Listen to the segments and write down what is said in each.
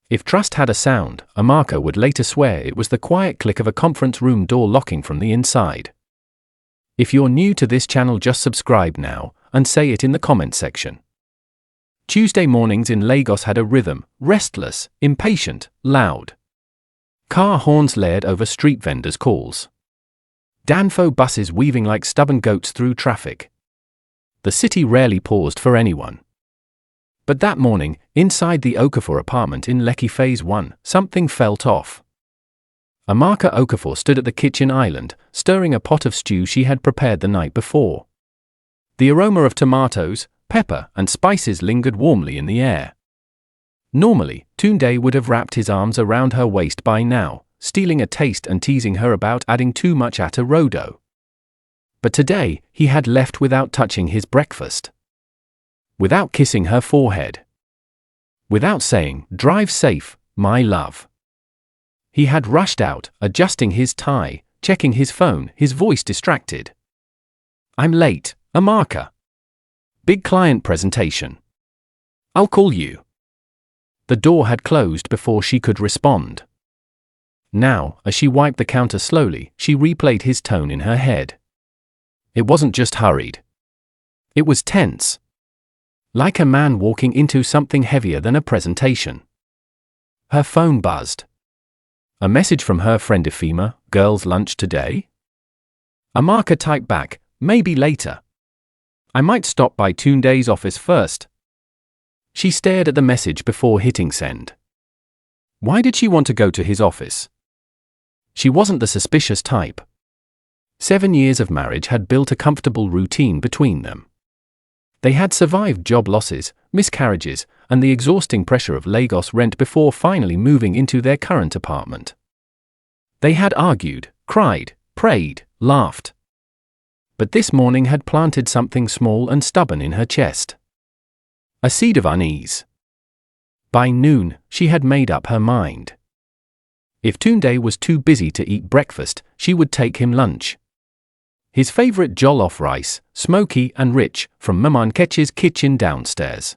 If trust had a sound, Amaka would later swear it was the quiet click of a conference room door locking from the inside. If you're new to this channel, just subscribe now, and say it in the comment section. Tuesday mornings in Lagos had a rhythm: restless, impatient, loud. Car horns layered over street vendors' calls. Danfo buses weaving like stubborn goats through traffic. The city rarely paused for anyone. But that morning, inside the Okafor apartment in Lekki Phase 1, something felt off. Amaka Okafor stood at the kitchen island, stirring a pot of stew she had prepared the night before. The aroma of tomatoes, pepper, and spices lingered warmly in the air. Normally, Tunde would have wrapped his arms around her waist by now, stealing a taste and teasing her about adding too much at a rodo. But today, he had left without touching his breakfast. Without kissing her forehead. Without saying, "Drive safe, my love." He had rushed out, adjusting his tie, checking his phone, his voice distracted. "I'm late, Amaka. Big client presentation. I'll call you." The door had closed before she could respond. Now, as she wiped the counter slowly, she replayed his tone in her head. It wasn't just hurried. It was tense. Like a man walking into something heavier than a presentation. Her phone buzzed. A message from her friend Ifema: "Girls' lunch today?" Amaka typed back, "Maybe later. I might stop by Tunde's office first." She stared at the message before hitting send. Why did she want to go to his office? She wasn't the suspicious type. 7 years of marriage had built a comfortable routine between them. They had survived job losses, miscarriages, and the exhausting pressure of Lagos rent before finally moving into their current apartment. They had argued, cried, prayed, laughed. But this morning had planted something small and stubborn in her chest. A seed of unease. By noon, she had made up her mind. If Tunde was too busy to eat breakfast, she would take him lunch. His favorite jollof rice, smoky and rich, from Mama Nkechi's kitchen downstairs.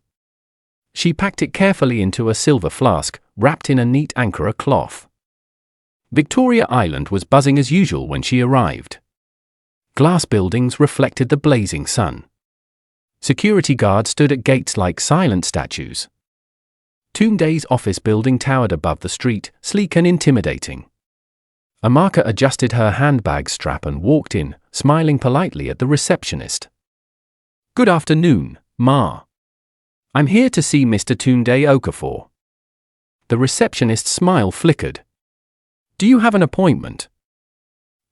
She packed it carefully into a silver flask, wrapped in a neat Ankara cloth. Victoria Island was buzzing as usual when she arrived. Glass buildings reflected the blazing sun. Security guards stood at gates like silent statues. Tunde's office building towered above the street, sleek and intimidating. Amaka adjusted her handbag strap and walked in, smiling politely at the receptionist. "Good afternoon, Ma. I'm here to see Mr. Tunde Okafor." The receptionist's smile flickered. "Do you have an appointment?"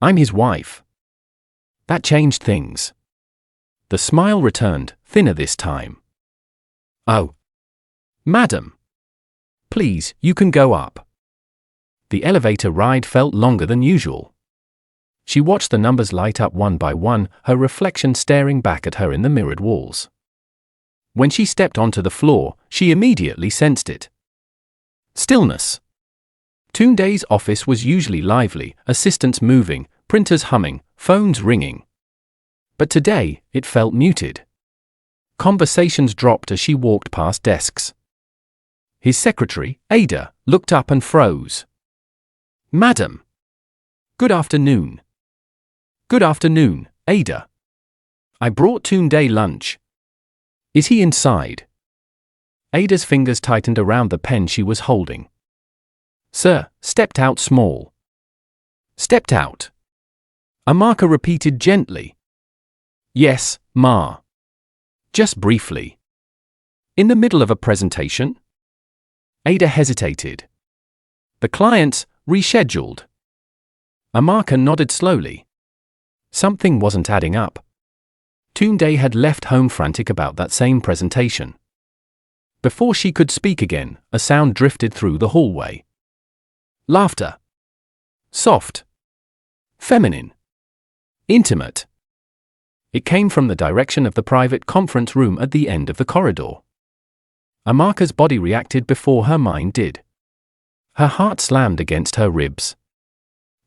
"I'm his wife." That changed things. The smile returned, thinner this time. "Oh. Madam. Please, you can go up." The elevator ride felt longer than usual. She watched the numbers light up one by one, her reflection staring back at her in the mirrored walls. When she stepped onto the floor, she immediately sensed it. Stillness. Tunde's office was usually lively, assistants moving, printers humming, phones ringing. But today, it felt muted. Conversations dropped as she walked past desks. His secretary, Ada, looked up and froze. "Madam." "Good afternoon." "Good afternoon, Ada. I brought Tunde lunch. Is he inside?" Ada's fingers tightened around the pen she was holding. "Sir, stepped out small." "Stepped out?" Amaka repeated gently. "Yes, Ma. Just briefly." "In the middle of a presentation?" Ada hesitated. "The client's rescheduled." Amaka nodded slowly. Something wasn't adding up. Tunde had left home frantic about that same presentation. Before she could speak again, a sound drifted through the hallway. Laughter. Soft. Feminine. Intimate. It came from the direction of the private conference room at the end of the corridor. Amaka's body reacted before her mind did. Her heart slammed against her ribs.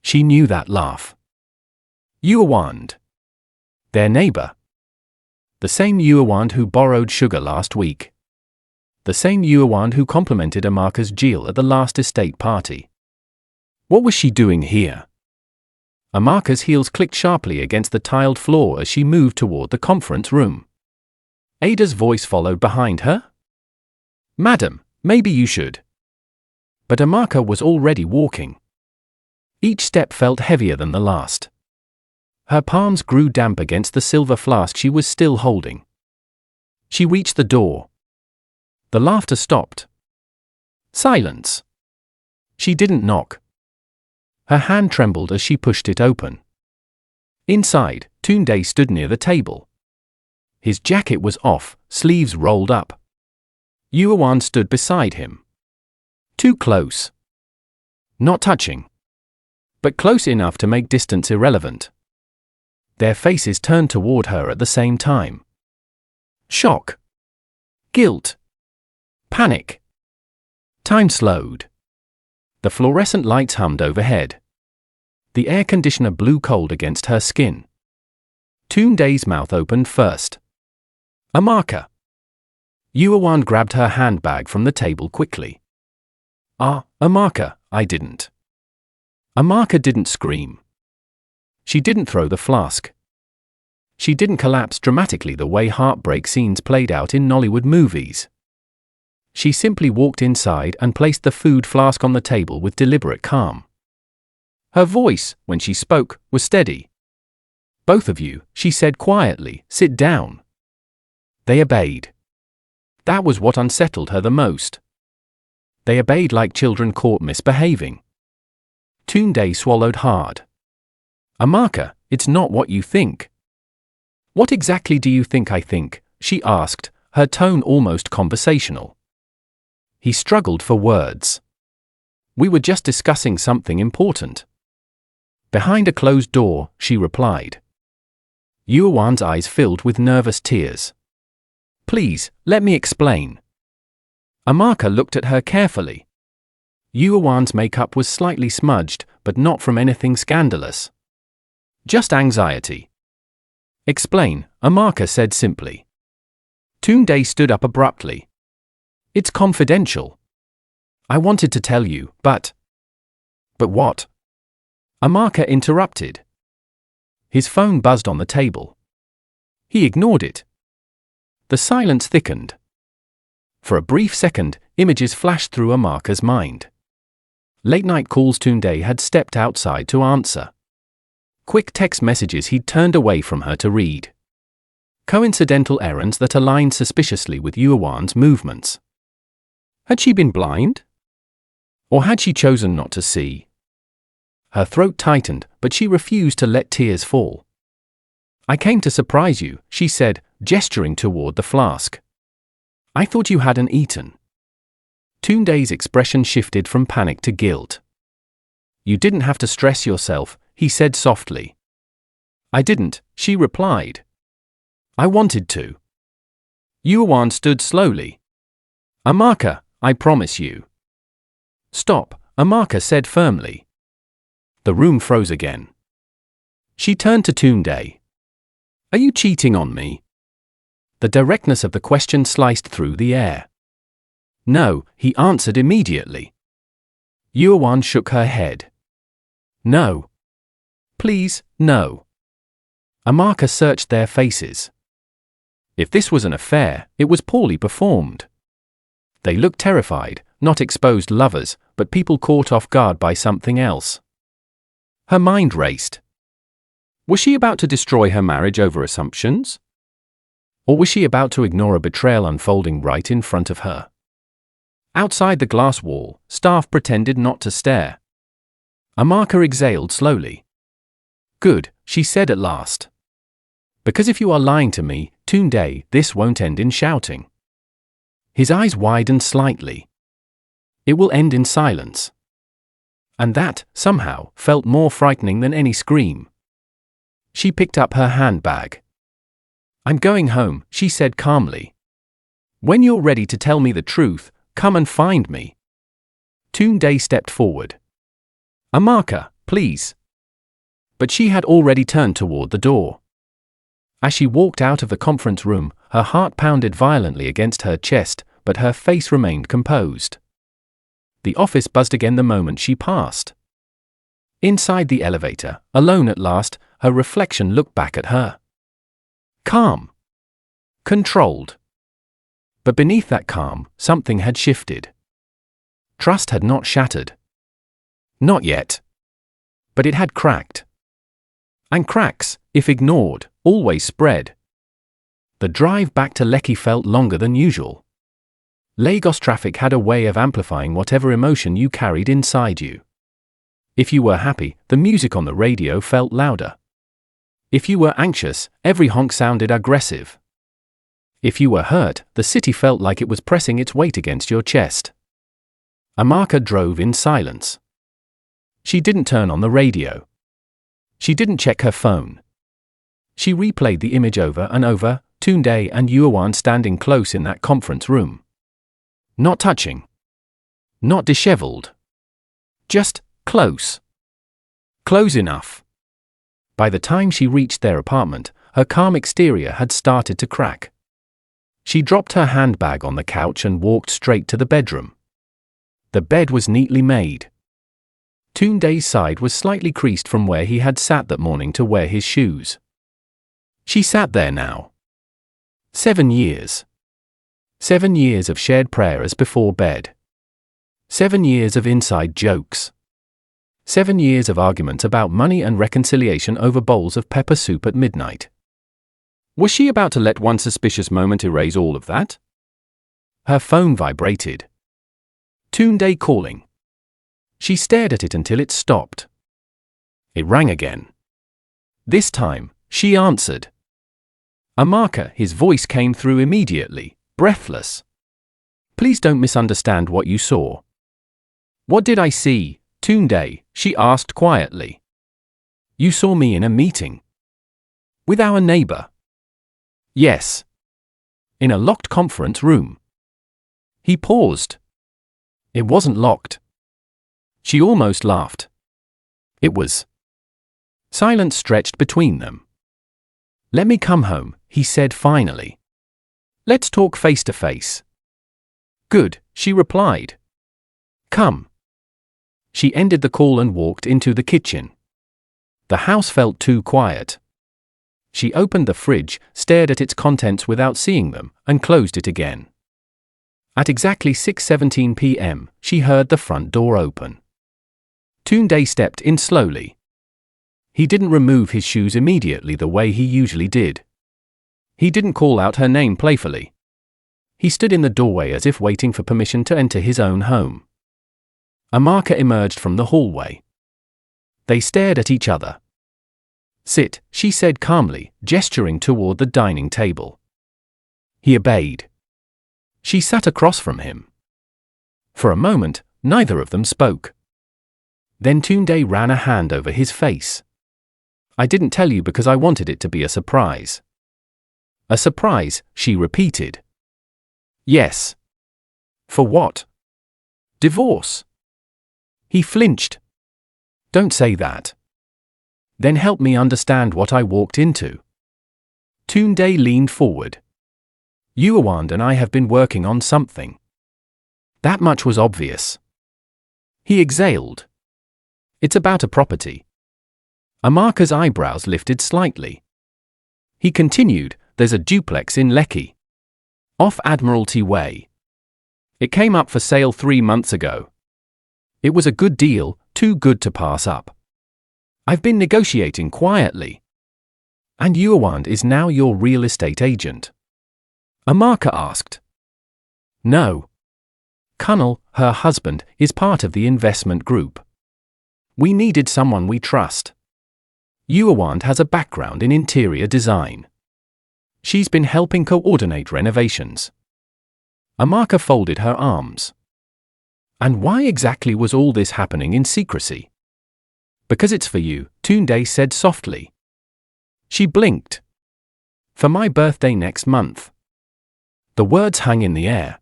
She knew that laugh. Uawand. Their neighbor. The same Uawand who borrowed sugar last week. The same Yuan who complimented Amaka's Jill at the last estate party. What was she doing here? Amaka's heels clicked sharply against the tiled floor as she moved toward the conference room. Ada's voice followed behind her. Madam, maybe you should. But Amaka was already walking. Each step felt heavier than the last. Her palms grew damp against the silver flask she was still holding. She reached the door. The laughter stopped. Silence. She didn't knock. Her hand trembled as she pushed it open. Inside, Tunde stood near the table. His jacket was off, sleeves rolled up. Yuan stood beside him. Too close. Not touching. But close enough to make distance irrelevant. Their faces turned toward her at the same time. Shock. Guilt. Panic. Time slowed. The fluorescent lights hummed overhead. The air conditioner blew cold against her skin. Tunde's mouth opened first. Amaka. Yuan grabbed her handbag from the table quickly. Amaka, I didn't. Amaka didn't scream. She didn't throw the flask. She didn't collapse dramatically the way heartbreak scenes played out in Nollywood movies. She simply walked inside and placed the food flask on the table with deliberate calm. Her voice, when she spoke, was steady. Both of you, she said quietly, sit down. They obeyed. That was what unsettled her the most. They obeyed like children caught misbehaving. Tunde swallowed hard. Amaka, it's not what you think. What exactly do you think I think? She asked, her tone almost conversational. He struggled for words. We were just discussing something important. Behind a closed door, she replied. Yuan's eyes filled with nervous tears. Please, let me explain. Amaka looked at her carefully. Yuan's makeup was slightly smudged, but not from anything scandalous. Just anxiety. Explain, Amaka said simply. Tunde stood up abruptly. It's confidential. I wanted to tell you, but... But what? Amaka interrupted. His phone buzzed on the table. He ignored it. The silence thickened. For a brief second, images flashed through Amaka's mind. Late-night calls Tunde had stepped outside to answer. Quick text messages he'd turned away from her to read. Coincidental errands that aligned suspiciously with Yuan's movements. Had she been blind? Or had she chosen not to see? Her throat tightened, but she refused to let tears fall. I came to surprise you, she said, gesturing toward the flask. I thought you hadn't eaten. Tunde's expression shifted from panic to guilt. You didn't have to stress yourself, he said softly. I didn't, she replied. I wanted to. Yuan stood slowly. Amaka, I promise you. Stop, Amaka said firmly. The room froze again. She turned to Tunde. Are you cheating on me? The directness of the question sliced through the air. No, he answered immediately. Yuan shook her head. No. Please, no. Amaka searched their faces. If this was an affair, it was poorly performed. They looked terrified, not exposed lovers, but people caught off guard by something else. Her mind raced. Was she about to destroy her marriage over assumptions? Or was she about to ignore a betrayal unfolding right in front of her? Outside the glass wall, staff pretended not to stare. Amaka exhaled slowly. Good, she said at last. Because if you are lying to me, Tunde, this won't end in shouting. His eyes widened slightly. It will end in silence. And that, somehow, felt more frightening than any scream. She picked up her handbag. I'm going home, she said calmly. When you're ready to tell me the truth, come and find me. Tunde stepped forward. Amaka, please. But she had already turned toward the door. As she walked out of the conference room, her heart pounded violently against her chest, but her face remained composed. The office buzzed again the moment she passed. Inside the elevator, alone at last, her reflection looked back at her. Calm. Controlled. But beneath that calm, something had shifted. Trust had not shattered. Not yet. But it had cracked. And cracks, if ignored, always spread. The drive back to Lekki felt longer than usual. Lagos traffic had a way of amplifying whatever emotion you carried inside you. If you were happy, the music on the radio felt louder. If you were anxious, every honk sounded aggressive. If you were hurt, the city felt like it was pressing its weight against your chest. Amaka drove in silence. She didn't turn on the radio. She didn't check her phone. She replayed the image over and over, Tunde and Yuan standing close in that conference room. Not touching. Not disheveled. Just close. Close enough. By the time she reached their apartment, her calm exterior had started to crack. She dropped her handbag on the couch and walked straight to the bedroom. The bed was neatly made. Tunde's side was slightly creased from where he had sat that morning to wear his shoes. She sat there now. 7 years. 7 years of shared prayers before bed. 7 years of inside jokes. 7 years of argument about money and reconciliation over bowls of pepper soup at midnight. Was she about to let one suspicious moment erase all of that? Her phone vibrated. Tunde calling. She stared at it until it stopped. It rang again. This time, she answered. Amaka, his voice came through immediately, breathless. Please don't misunderstand what you saw. What did I see, Tunde? She asked quietly. You saw me in a meeting. With our neighbor. Yes. In a locked conference room. He paused. It wasn't locked. She almost laughed. It was. Silence stretched between them. Let me come home, he said finally. Let's talk face to face. Good, she replied. Come. She ended the call and walked into the kitchen. The house felt too quiet. She opened the fridge, stared at its contents without seeing them, and closed it again. At exactly 6:17 p.m., she heard the front door open. Tunde stepped in slowly. He didn't remove his shoes immediately the way he usually did. He didn't call out her name playfully. He stood in the doorway as if waiting for permission to enter his own home. Amaka emerged from the hallway. They stared at each other. Sit, she said calmly, gesturing toward the dining table. He obeyed. She sat across from him. For a moment, neither of them spoke. Then Tunde ran a hand over his face. I didn't tell you because I wanted it to be a surprise. A surprise, she repeated. Yes. For what? Divorce. He flinched. Don't say that. Then help me understand what I walked into. Tunde leaned forward. Yuan and I have been working on something. That much was obvious. He exhaled. It's about a property. Amaka's eyebrows lifted slightly. He continued, there's a duplex in Lekki. Off Admiralty Way. It came up for sale 3 months ago. It was a good deal, too good to pass up. I've been negotiating quietly. And Yuan is now your real estate agent. Amaka asked. No. Kunal, her husband, is part of the investment group. We needed someone we trust. Yuan has a background in interior design. She's been helping coordinate renovations. Amaka folded her arms. And why exactly was all this happening in secrecy? Because it's for you, Tunde said softly. She blinked. For my birthday next month. The words hung in the air.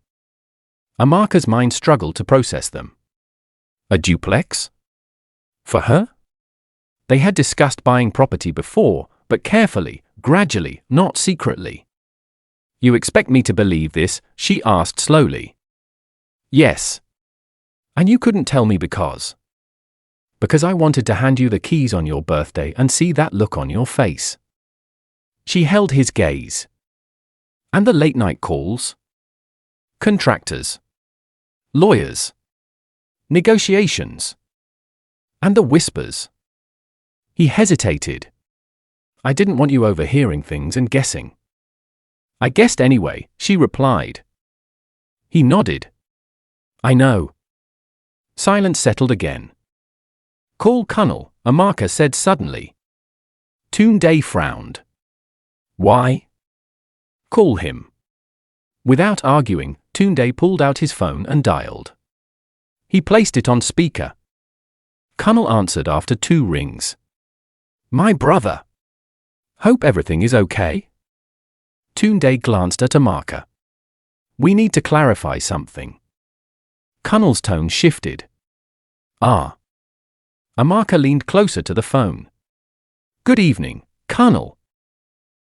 Amaka's mind struggled to process them. A duplex? For her? They had discussed buying property before, but carefully, gradually, not secretly. You expect me to believe this? She asked slowly. Yes. And you couldn't tell me because? Because I wanted to hand you the keys on your birthday and see that look on your face. She held his gaze. And the late-night calls? Contractors. Lawyers. Negotiations. And the whispers. He hesitated. I didn't want you overhearing things and guessing. I guessed anyway, she replied. He nodded. I know. Silence settled again. Call Colonel, Amaka said suddenly. Tunde frowned. Why? Call him. Without arguing, Tunde pulled out his phone and dialed. He placed it on speaker. Colonel answered after 2 rings. My brother. Hope everything is okay? Tunde glanced at Amaka. We need to clarify something. Colonel's tone shifted. Ah. Amaka leaned closer to the phone. Good evening, Colonel.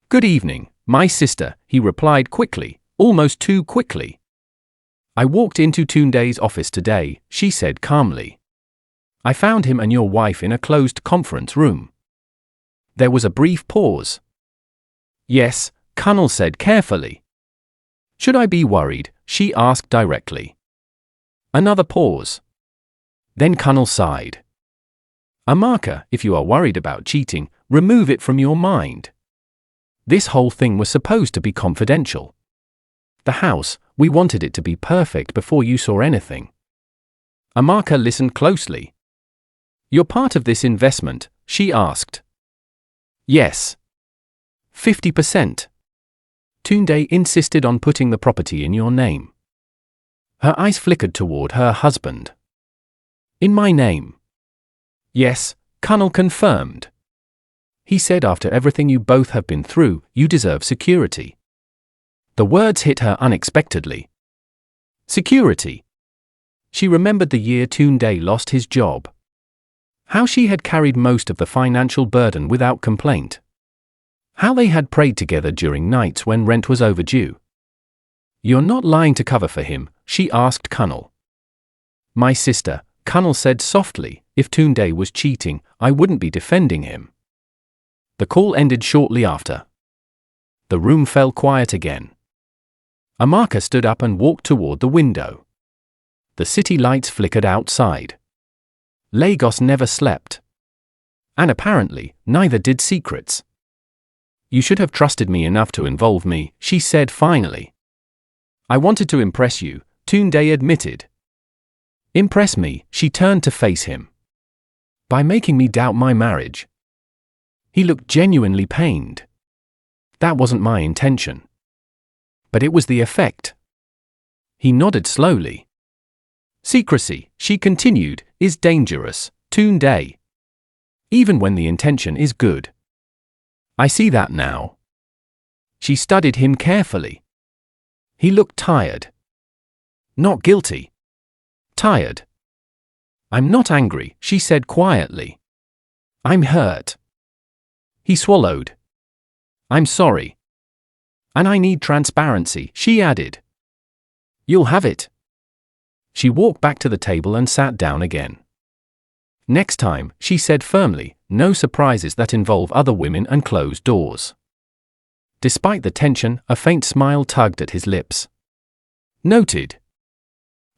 Good evening, my sister, he replied quickly, almost too quickly. I walked into Tunde's office today, she said calmly. I found him and your wife in a closed conference room. There was a brief pause. Yes, Colonel said carefully. Should I be worried? She asked directly. Another pause. Then Colonel sighed. Amaka, if you are worried about cheating, remove it from your mind. This whole thing was supposed to be confidential. The house, we wanted it to be perfect before you saw anything. Amaka listened closely. You're part of this investment, she asked. Yes. 50%. Tunde insisted on putting the property in your name. Her eyes flickered toward her husband. In my name. Yes, Colonel confirmed. He said after everything you both have been through, you deserve security. The words hit her unexpectedly. Security. She remembered the year Tunde lost his job. How she had carried most of the financial burden without complaint. How they had prayed together during nights when rent was overdue. You're not lying to cover for him, she asked Colonel. My sister, Colonel said softly, if Tunde was cheating, I wouldn't be defending him. The call ended shortly after. The room fell quiet again. Amaka stood up and walked toward the window. The city lights flickered outside. Lagos never slept. And apparently, neither did secrets. You should have trusted me enough to involve me, she said finally. I wanted to impress you, Tunde admitted. Impress me, she turned to face him. By making me doubt my marriage. He looked genuinely pained. That wasn't my intention. But it was the effect. He nodded slowly. Secrecy, she continued, is dangerous, Tunde. Even when the intention is good. I see that now. She studied him carefully. He looked tired. Not guilty. Tired. I'm not angry, she said quietly. I'm hurt. He swallowed. I'm sorry. And I need transparency, she added. You'll have it. She walked back to the table and sat down again. Next time, she said firmly, no surprises that involve other women and closed doors. Despite the tension, a faint smile tugged at his lips. Noted.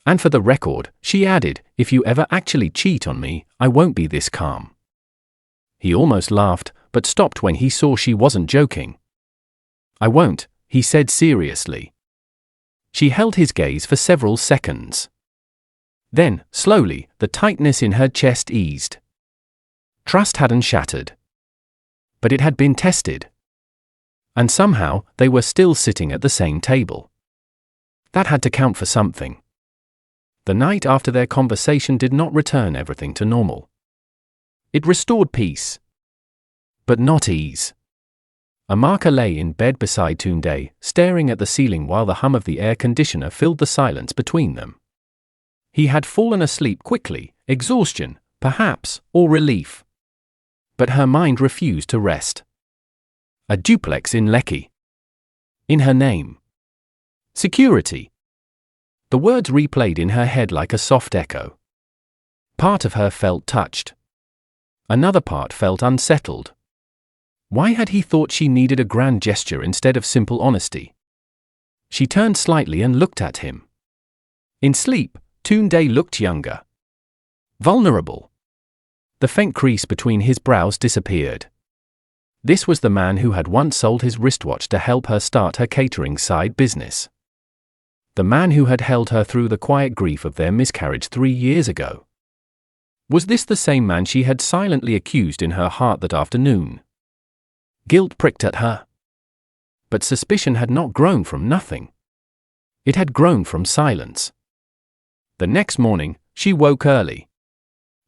And for the record, she added, if you ever actually cheat on me, I won't be this calm. He almost laughed, but stopped when he saw she wasn't joking. I won't, he said seriously. She held his gaze for several seconds. Then, slowly, the tightness in her chest eased. Trust hadn't shattered. But it had been tested. And somehow, they were still sitting at the same table. That had to count for something. The night after their conversation did not return everything to normal. It restored peace. But not ease. Amaka lay in bed beside Tunde, staring at the ceiling while the hum of the air conditioner filled the silence between them. He had fallen asleep quickly, exhaustion, perhaps, or relief. But her mind refused to rest. A duplex in Lekki. In her name. Security. The words replayed in her head like a soft echo. Part of her felt touched. Another part felt unsettled. Why had he thought she needed a grand gesture instead of simple honesty? She turned slightly and looked at him. In sleep, Tunde looked younger. Vulnerable. The faint crease between his brows disappeared. This was the man who had once sold his wristwatch to help her start her catering side business. The man who had held her through the quiet grief of their miscarriage 3 years ago. Was this the same man she had silently accused in her heart that afternoon? Guilt pricked at her. But suspicion had not grown from nothing. It had grown from silence. The next morning, she woke early.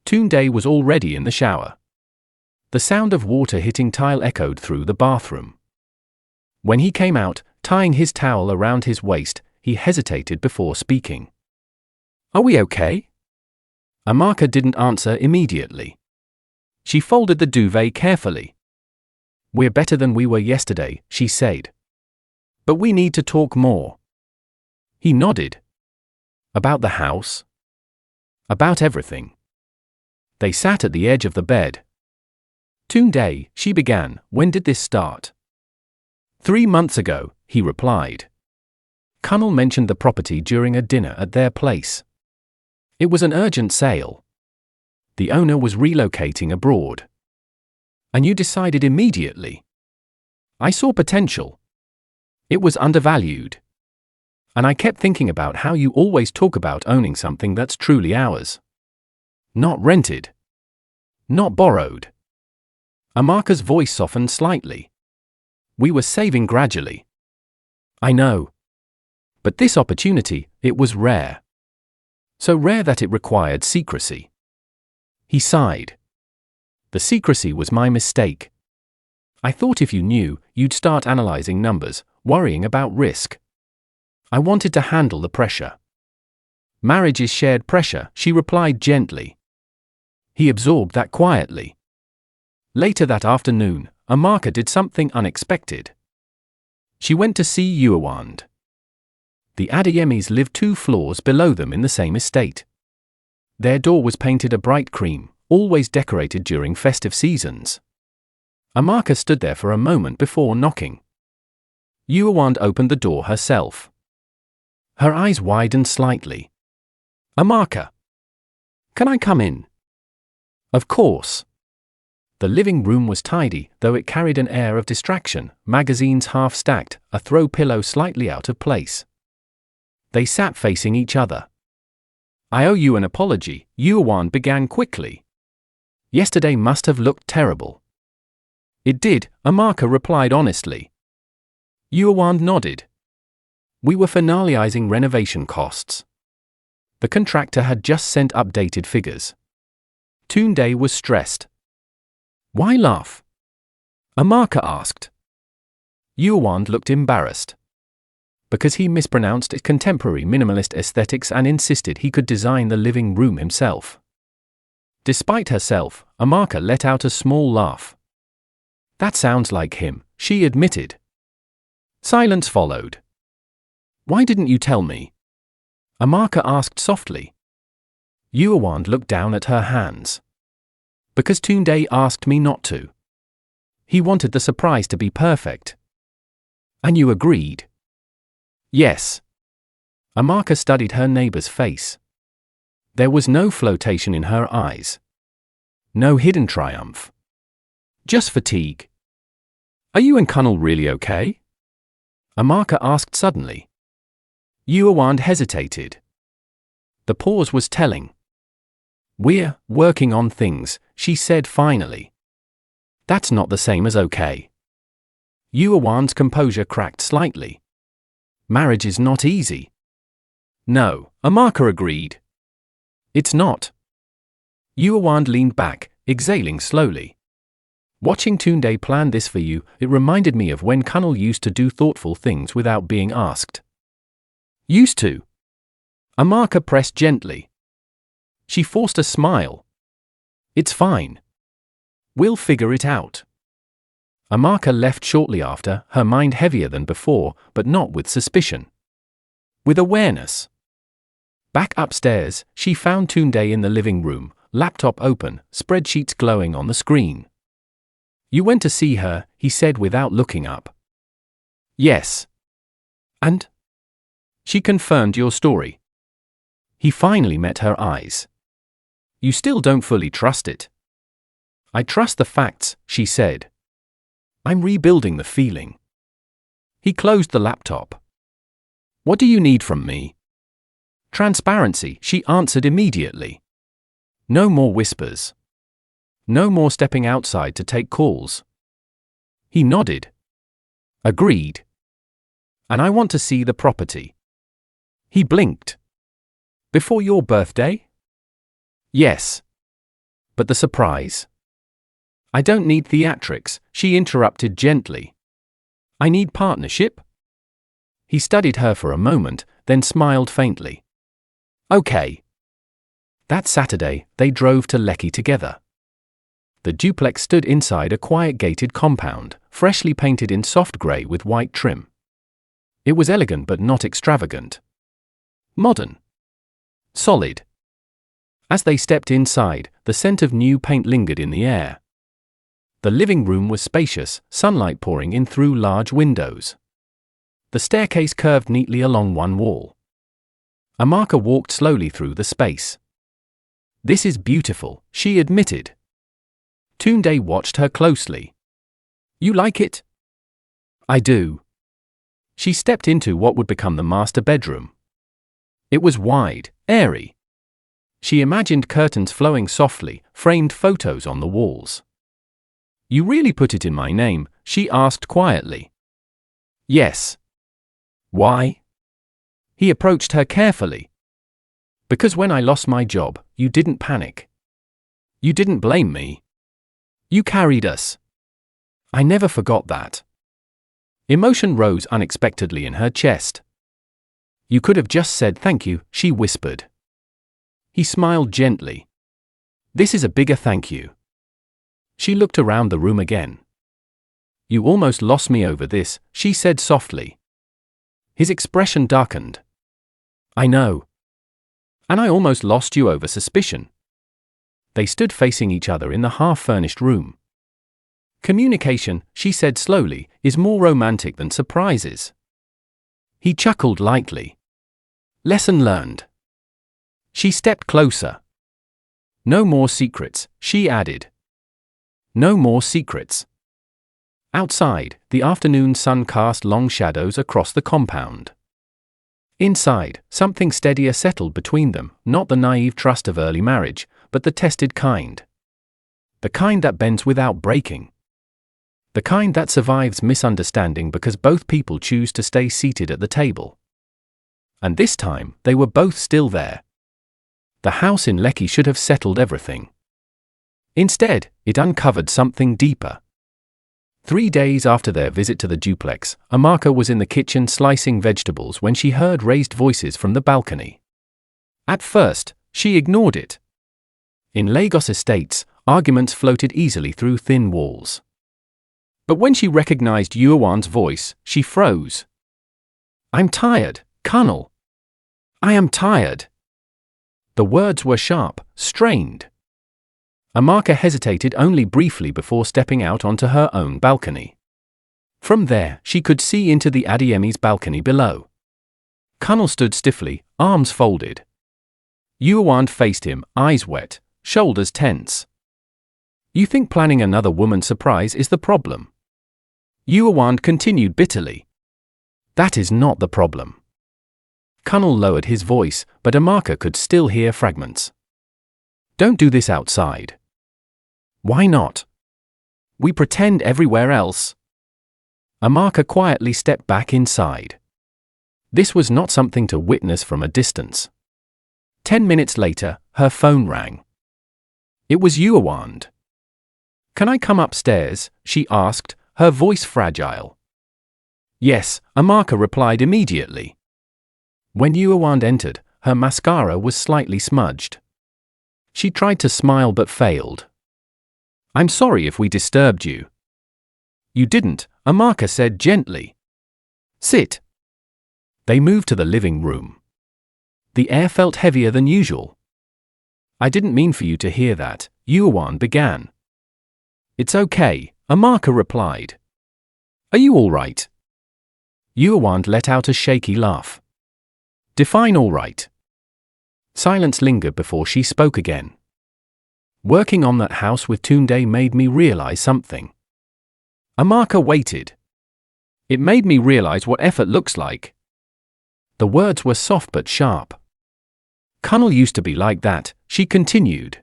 Tunde was already in the shower. The sound of water hitting tile echoed through the bathroom. When he came out, tying his towel around his waist, he hesitated before speaking. "Are we okay?" Amaka didn't answer immediately. She folded the duvet carefully. "We're better than we were yesterday," she said. "But we need to talk more." He nodded. "About the house?" "About everything." They sat at the edge of the bed. "Tunde," she began, "when did this start?" 3 months ago, he replied. Kunal mentioned the property during a dinner at their place. It was an urgent sale. The owner was relocating abroad. "And you decided immediately?" "I saw potential. It was undervalued. And I kept thinking about how you always talk about owning something that's truly ours. Not rented. Not borrowed." Amaka's voice softened slightly. "We were saving gradually." "I know. But this opportunity, it was rare. So rare that it required secrecy." He sighed. "The secrecy was my mistake. I thought if you knew, you'd start analyzing numbers, worrying about risk. I wanted to handle the pressure." "Marriage is shared pressure," she replied gently. He absorbed that quietly. Later that afternoon, Amaka did something unexpected. She went to see Uwand. The Adeyemis lived 2 floors below them in the same estate. Their door was painted a bright cream, always decorated during festive seasons. Amaka stood there for a moment before knocking. Uwand opened the door herself. Her eyes widened slightly. "Amaka, can I come in?" "Of course." The living room was tidy, though it carried an air of distraction, magazines half stacked, a throw pillow slightly out of place. They sat facing each other. "I owe you an apology," Uwand began quickly. "Yesterday must have looked terrible." "It did," Amaka replied honestly. Uwand nodded. "We were finalizing renovation costs. The contractor had just sent updated figures." Tunde was stressed. "Why laugh?" Amaka asked. Uwand looked embarrassed. Because he mispronounced its contemporary minimalist aesthetics and insisted he could design the living room himself. Despite herself, Amaka let out a small laugh. "That sounds like him," she admitted. Silence followed. "Why didn't you tell me?" Amaka asked softly. Uwand looked down at her hands. "Because Tunde asked me not to. He wanted the surprise to be perfect." "And you agreed?" "Yes." Amaka studied her neighbor's face. There was no flotation in her eyes. No hidden triumph. Just fatigue. "Are you and Kunal really okay?" Amaka asked suddenly. Uwand hesitated. The pause was telling. "We're working on things," she said finally. "That's not the same as okay." Uwand's composure cracked slightly. "Marriage is not easy." "No," Amaka agreed. "It's not." Uwand leaned back, exhaling slowly. "Watching Tunde plan this for you, it reminded me of when Kunal used to do thoughtful things without being asked." "Used to?" Amaka pressed gently. She forced a smile. "It's fine. We'll figure it out." Amaka left shortly after, her mind heavier than before, but not with suspicion. with awareness. Back upstairs, she found Tunde in the living room, laptop open, spreadsheets glowing on the screen. "You went to see her," he said without looking up. "Yes." "And?" She confirmed your story. He finally met her eyes. "You still don't fully trust it." "I trust the facts," she said. "I'm rebuilding the feeling." He closed the laptop. "What do you need from me?" "Transparency," she answered immediately. "No more whispers. No more stepping outside to take calls." He nodded. "Agreed. And I want to see the property." He blinked. "Before your birthday?" "Yes." "But the surprise." "I don't need theatrics," she interrupted gently. "I need partnership." He studied her for a moment, then smiled faintly. "Okay." That Saturday, they drove to Lekki together. The duplex stood inside a quiet gated compound, freshly painted in soft grey with white trim. It was elegant but not extravagant. Modern. Solid. As they stepped inside, the scent of new paint lingered in the air. The living room was spacious, sunlight pouring in through large windows. The staircase curved neatly along one wall. Amaka walked slowly through the space. "This is beautiful," she admitted. Tunde watched her closely. "You like it?" "I do." She stepped into what would become the master bedroom. It was wide, airy. She imagined curtains flowing softly, framed photos on the walls. "You really put it in my name?" she asked quietly. "Yes." "Why?" He approached her carefully. "Because when I lost my job, you didn't panic. You didn't blame me. You carried us. I never forgot that." Emotion rose unexpectedly in her chest. "You could have just said thank you," she whispered. He smiled gently. "This is a bigger thank you." She looked around the room again. "You almost lost me over this," she said softly. His expression darkened. "I know. And I almost lost you over suspicion." They stood facing each other in the half-furnished room. "Communication," she said slowly, "is more romantic than surprises." He chuckled lightly. "Lesson learned." She stepped closer. "No more secrets," she added. "No more secrets." Outside, the afternoon sun cast long shadows across the compound. Inside, something steadier settled between them, not the naive trust of early marriage, but the tested kind. The kind that bends without breaking. The kind that survives misunderstanding because both people choose to stay seated at the table. And this time, they were both still there. The house in Lekki should have settled everything. Instead, it uncovered something deeper. 3 days after their visit to the duplex, Amaka was in the kitchen slicing vegetables when she heard raised voices from the balcony. At first, she ignored it. In Lagos estates, arguments floated easily through thin walls. But when she recognized Yuawan's voice, she froze. "I'm tired, Colonel. I am tired." The words were sharp, strained. Amaka hesitated only briefly before stepping out onto her own balcony. From there, she could see into the Adiemi's balcony below. Colonel stood stiffly, arms folded. Yuawan faced him, eyes wet, shoulders tense. "You think planning another woman's surprise is the problem?" Yuawan continued bitterly. "That is not the problem." Colonel lowered his voice, but Amaka could still hear fragments. "Don't do this outside." "Why not?" "We pretend everywhere else." Amaka quietly stepped back inside. This was not something to witness from a distance. 10 minutes later, her phone rang. It was Yuawan. "Can I come upstairs?" she asked, her voice fragile. "Yes," Amaka replied immediately. When Yuawan entered, her mascara was slightly smudged. She tried to smile but failed. "I'm sorry if we disturbed you." "You didn't," Amaka said gently. "Sit." They moved to the living room. The air felt heavier than usual. I didn't mean for you to hear that, Yuan began. It's okay, Amaka replied. Are you all right? Yuan let out a shaky laugh. Define all right. Silence lingered before she spoke again. Working on that house with Tunde made me realize something. Amaka waited. It made me realize what effort looks like. The words were soft but sharp. Kunal used to be like that, she continued.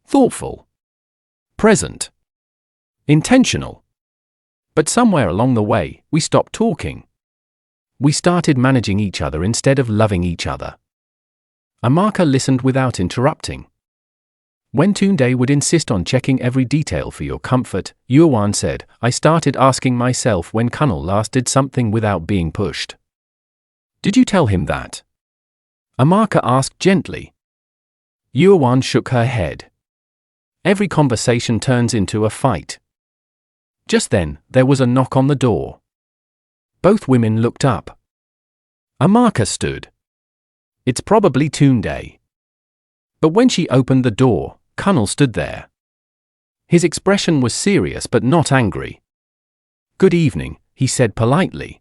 Thoughtful. Present. Intentional. But somewhere along the way, we stopped talking. We started managing each other instead of loving each other. Amaka listened without interrupting. When Tunde would insist on checking every detail for your comfort, Yuan said, I started asking myself when Kunal last did something without being pushed. Did you tell him that? Amaka asked gently. Yuan shook her head. Every conversation turns into a fight. Just then, there was a knock on the door. Both women looked up. Amaka stood. It's probably Tunde. But when she opened the door, Kunal stood there. His expression was serious but not angry. Good evening, he said politely.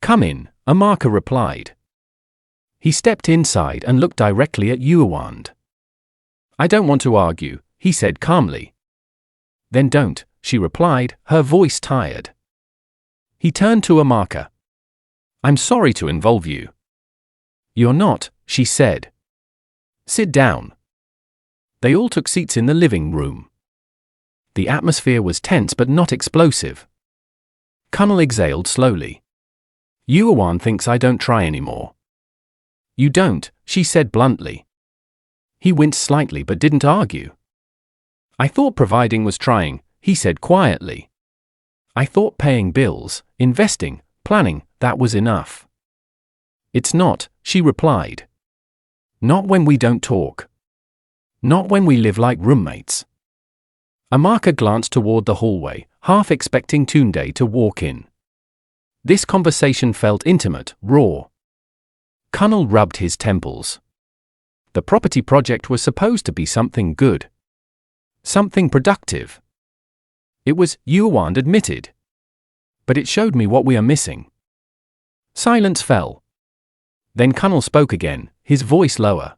Come in, Amaka replied. He stepped inside and looked directly at Yuan. I don't want to argue, he said calmly. Then don't, she replied, her voice tired. He turned to Amaka. I'm sorry to involve you. You're not, she said. Sit down. They all took seats in the living room. The atmosphere was tense but not explosive. Kunal exhaled slowly. Yuan thinks I don't try anymore. You don't, she said bluntly. He winced slightly but didn't argue. I thought providing was trying, he said quietly. I thought paying bills, investing, planning, that was enough. It's not, she replied. Not when we don't talk. Not when we live like roommates. Amaka glanced toward the hallway, half expecting Tunde to walk in. This conversation felt intimate, raw. Kunal rubbed his temples. The property project was supposed to be something good. Something productive. It was, Yuan admitted. But it showed me what we are missing. Silence fell. Then Kunal spoke again, his voice lower.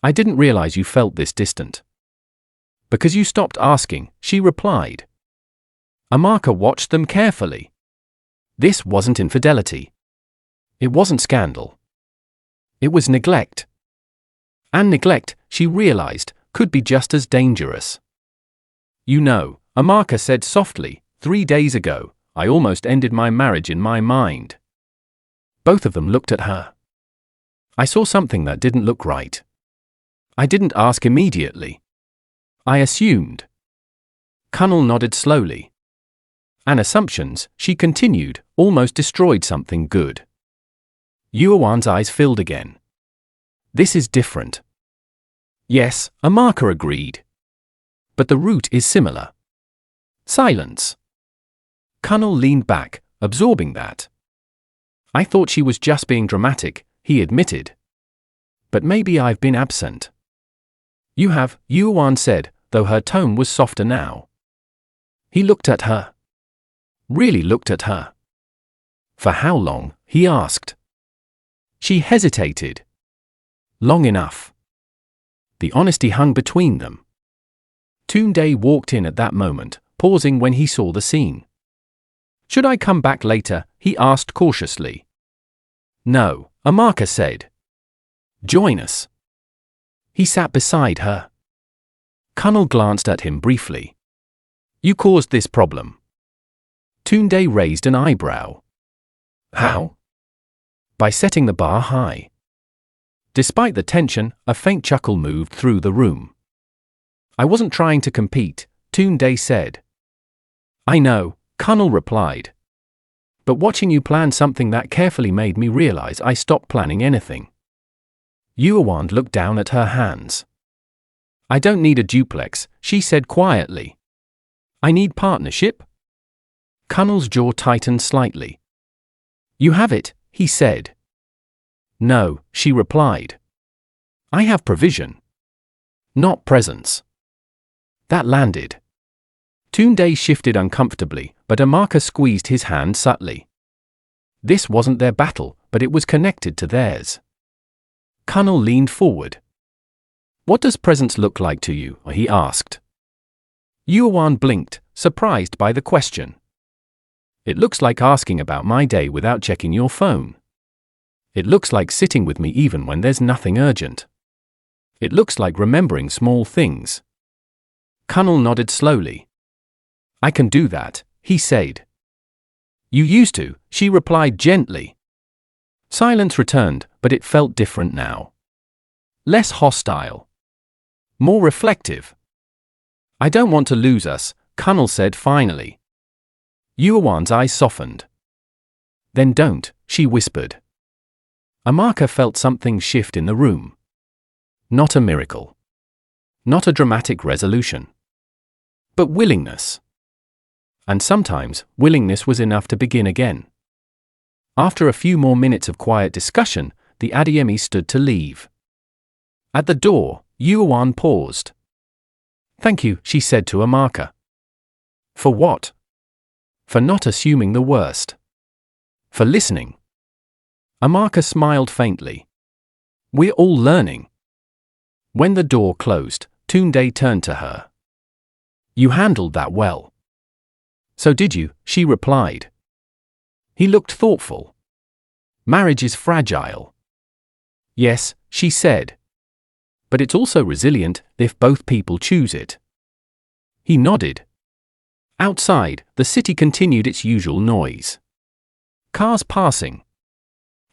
I didn't realize you felt this distant. Because you stopped asking, she replied. Amaka watched them carefully. This wasn't infidelity. It wasn't scandal. It was neglect. And neglect, she realized, could be just as dangerous. You know, Amaka said softly, 3 days ago, I almost ended my marriage in my mind. Both of them looked at her. I saw something that didn't look right. I didn't ask immediately. I assumed. Kunal nodded slowly. And assumptions, she continued, almost destroyed something good. Yuan's eyes filled again. This is different. Yes, Amaka agreed. But the root is similar. Silence. Kunal leaned back, absorbing that. I thought she was just being dramatic, he admitted. But maybe I've been absent. You have, Yuan said, though her tone was softer now. He looked at her. Really looked at her. For how long, he asked. She hesitated. Long enough. The honesty hung between them. Tunde walked in at that moment, pausing when he saw the scene. Should I come back later? He asked cautiously. No, Amaka said. Join us. He sat beside her. Kunal glanced at him briefly. You caused this problem. Tunde raised an eyebrow. How? By setting the bar high. Despite the tension, a faint chuckle moved through the room. I wasn't trying to compete, Tunde said. I know, Kunal replied. But watching you plan something that carefully made me realize I stopped planning anything. Yuan looked down at her hands. I don't need a duplex, she said quietly. I need partnership? Kunal's jaw tightened slightly. You have it, he said. No, she replied. I have provision. Not presents. That landed. Tunde shifted uncomfortably, but Amaka squeezed his hand subtly. This wasn't their battle, but it was connected to theirs. Kunal leaned forward. What does presents look like to you? He asked. Yuan blinked, surprised by the question. It looks like asking about my day without checking your phone. It looks like sitting with me even when there's nothing urgent. It looks like remembering small things. Kunal nodded slowly. I can do that, he said. You used to, she replied gently. Silence returned, but it felt different now. Less hostile. More reflective. I don't want to lose us, Kunal said finally. Yuan's eyes softened. Then don't, she whispered. Amaka felt something shift in the room. Not a miracle. Not a dramatic resolution. But willingness. And sometimes, willingness was enough to begin again. After a few more minutes of quiet discussion, the Adiemi stood to leave. At the door, Yuan paused. Thank you, she said to Amaka. For what? For not assuming the worst. For listening. Amaka smiled faintly. We're all learning. When the door closed, Tunde turned to her. You handled that well. So did you, she replied. He looked thoughtful. Marriage is fragile. Yes, she said. But it's also resilient if both people choose it. He nodded. Outside, the city continued its usual noise. Cars passing.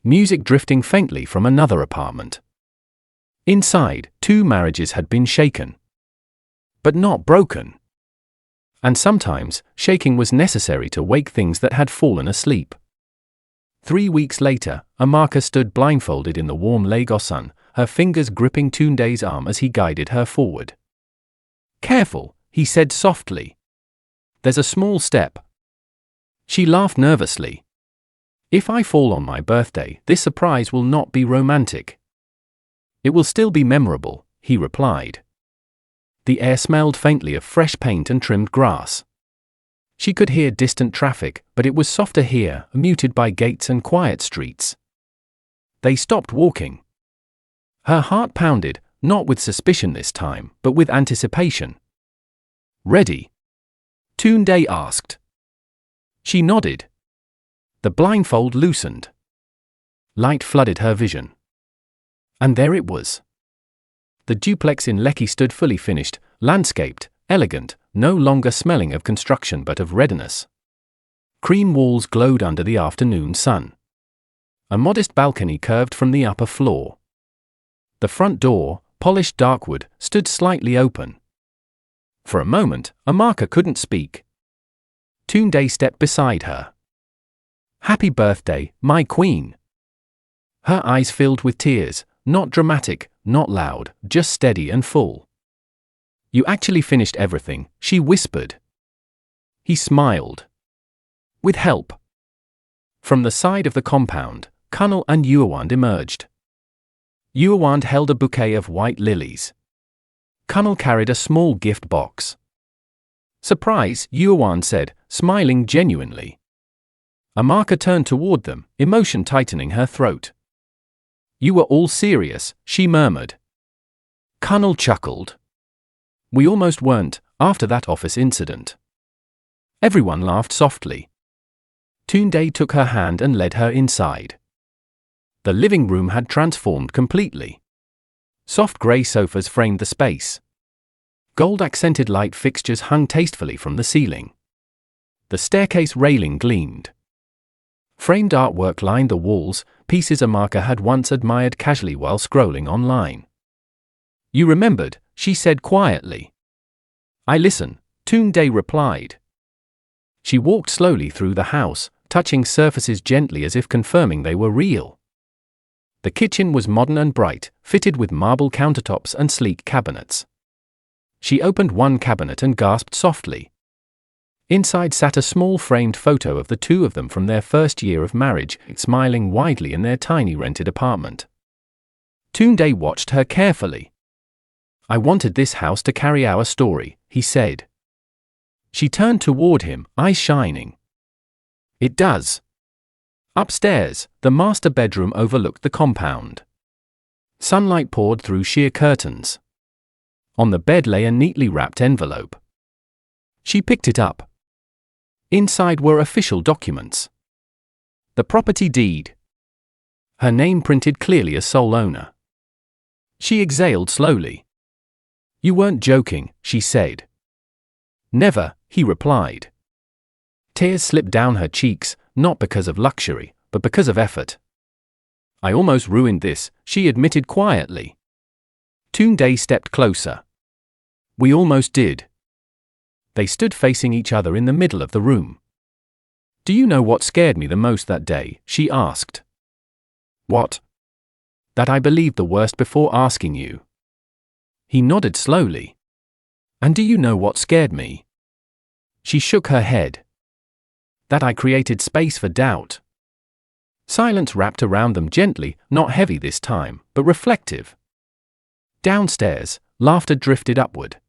Music drifting faintly from another apartment. Inside, 2 marriages had been shaken. But not broken. And sometimes, shaking was necessary to wake things that had fallen asleep. 3 weeks later, Amaka stood blindfolded in the warm Lagos sun, her fingers gripping Tunde's arm as he guided her forward. Careful, he said softly. There's a small step. She laughed nervously. If I fall on my birthday, this surprise will not be romantic. It will still be memorable, he replied. The air smelled faintly of fresh paint and trimmed grass. She could hear distant traffic, but it was softer here, muted by gates and quiet streets. They stopped walking. Her heart pounded, not with suspicion this time, but with anticipation. Ready? Tunde asked. She nodded. The blindfold loosened. Light flooded her vision. And there it was. The duplex in Lekki stood fully finished, landscaped, elegant, no longer smelling of construction but of readiness. Cream walls glowed under the afternoon sun. A modest balcony curved from the upper floor. The front door, polished darkwood, stood slightly open. For a moment, Amaka couldn't speak. Tunde stepped beside her. Happy birthday, my queen. Her eyes filled with tears, not dramatic, not loud, just steady and full. You actually finished everything, she whispered. He smiled. With help. From the side of the compound, Kunal and Yuan emerged. Yuan held a bouquet of white lilies. Kunal carried a small gift box. Surprise, Yuan said, smiling genuinely. Amaka turned toward them, emotion tightening her throat. You were all serious, she murmured. Kunal chuckled. We almost weren't, after that office incident. Everyone laughed softly. Tunde took her hand and led her inside. The living room had transformed completely. Soft grey sofas framed the space. Gold-accented light fixtures hung tastefully from the ceiling. The staircase railing gleamed. Framed artwork lined the walls, pieces Amaka had once admired casually while scrolling online. You remembered, she said quietly. I listen, Tunde replied. She walked slowly through the house, touching surfaces gently as if confirming they were real. The kitchen was modern and bright, fitted with marble countertops and sleek cabinets. She opened one cabinet and gasped softly. Inside sat a small framed photo of the two of them from their first year of marriage, smiling widely in their tiny rented apartment. Tunde watched her carefully. "I wanted this house to carry our story," he said. She turned toward him, eyes shining. "It does." Upstairs, the master bedroom overlooked the compound. Sunlight poured through sheer curtains. On the bed lay a neatly wrapped envelope. She picked it up. Inside were official documents. The property deed. Her name printed clearly as sole owner. She exhaled slowly. "You weren't joking," she said. "Never," he replied. Tears slipped down her cheeks, not because of luxury, but because of effort. "I almost ruined this," she admitted quietly. Tunde stepped closer. "We almost did." They stood facing each other in the middle of the room. "Do you know what scared me the most that day?" she asked. "What?" "That I believed the worst before asking you." He nodded slowly. "And do you know what scared me?" She shook her head. "That I created space for doubt." Silence wrapped around them gently, not heavy this time, but reflective. Downstairs, laughter drifted upward.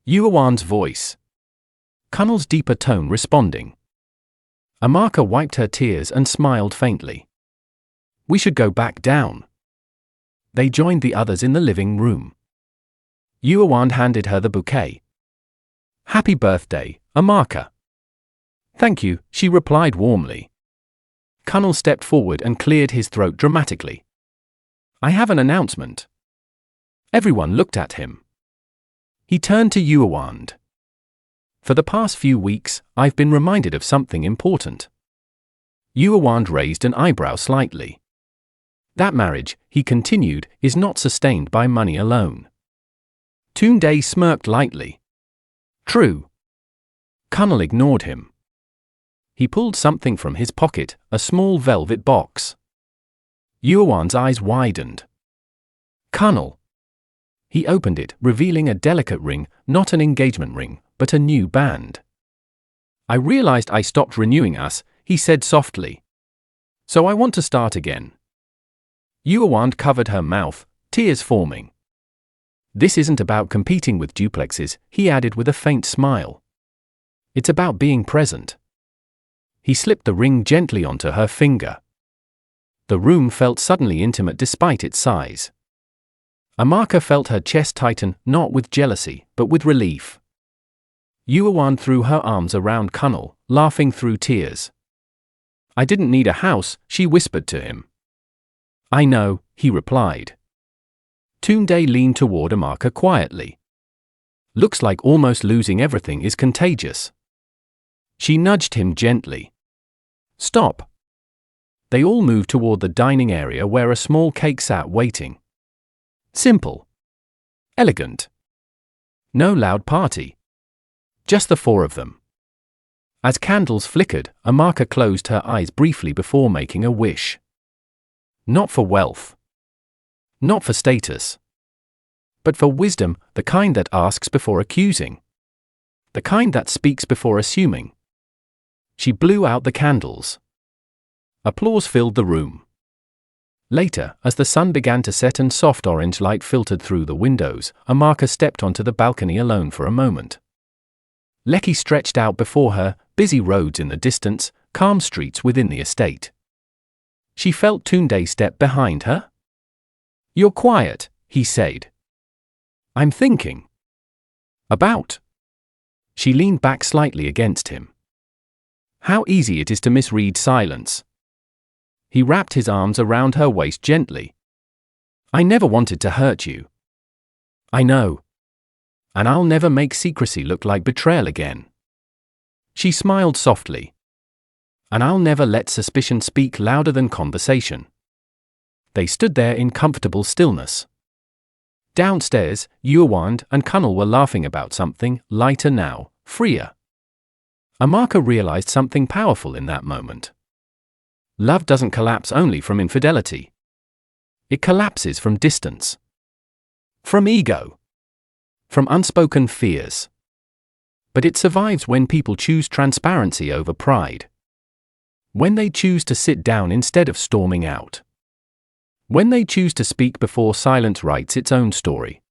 Yuawan's voice. Kunnel's deeper tone responding. Amaka wiped her tears and smiled faintly. "We should go back down." They joined the others in the living room. Yuawan handed her the bouquet. "Happy birthday, Amaka." "Thank you," she replied warmly. Kunnel stepped forward and cleared his throat dramatically. "I have an announcement." Everyone looked at him. He turned to Yuawan. "For the past few weeks, I've been reminded of something important." Yuawan raised an eyebrow slightly. "That marriage," he continued, "is not sustained by money alone." Tunde smirked lightly. "True." Kunnel ignored him. He pulled something from his pocket, a small velvet box. Yuawan's eyes widened. "Kunnel." He opened it, revealing a delicate ring, not an engagement ring, but a new band. "I realized I stopped renewing us," he said softly. "So I want to start again." Yuawan covered her mouth, tears forming. "This isn't about competing with duplexes," he added with a faint smile. "It's about being present." He slipped the ring gently onto her finger. The room felt suddenly intimate despite its size. Amaka felt her chest tighten, not with jealousy, but with relief. Yuawan threw her arms around Kunnel, laughing through tears. "I didn't need a house," she whispered to him. "I know," he replied. Tunde leaned toward Amaka quietly. "Looks like almost losing everything is contagious." She nudged him gently. "Stop." They all moved toward the dining area where a small cake sat waiting. Simple. Elegant. No loud party. Just the four of them. As candles flickered, Amaka closed her eyes briefly before making a wish. Not for wealth. Not for status. But for wisdom, the kind that asks before accusing. The kind that speaks before assuming. She blew out the candles. Applause filled the room. Later, as the sun began to set and soft orange light filtered through the windows, Amaka stepped onto the balcony alone for a moment. Lekki stretched out before her, busy roads in the distance, calm streets within the estate. She felt Tunde step behind her. "You're quiet," he said. "I'm thinking." "About?" She leaned back slightly against him. How easy it is to misread silence. He wrapped his arms around her waist gently. "I never wanted to hurt you." "I know. And I'll never make secrecy look like betrayal again." She smiled softly. "And I'll never let suspicion speak louder than conversation." They stood there in comfortable stillness. Downstairs, Yuawan and Kunnel were laughing about something, lighter now, freer. Amaka realized something powerful in that moment. Love doesn't collapse only from infidelity. It collapses from distance. From ego. From unspoken fears. But it survives when people choose transparency over pride. When they choose to sit down instead of storming out. When they choose to speak before silence writes its own story.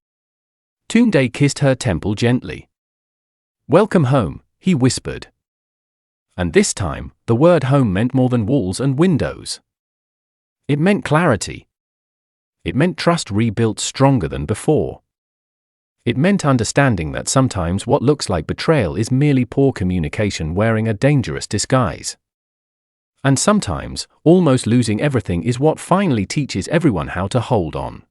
Tunde kissed her temple gently. "Welcome home," he whispered. And this time, the word home meant more than walls and windows. It meant clarity. It meant trust rebuilt stronger than before. It meant understanding that sometimes what looks like betrayal is merely poor communication wearing a dangerous disguise. And sometimes, almost losing everything is what finally teaches everyone how to hold on.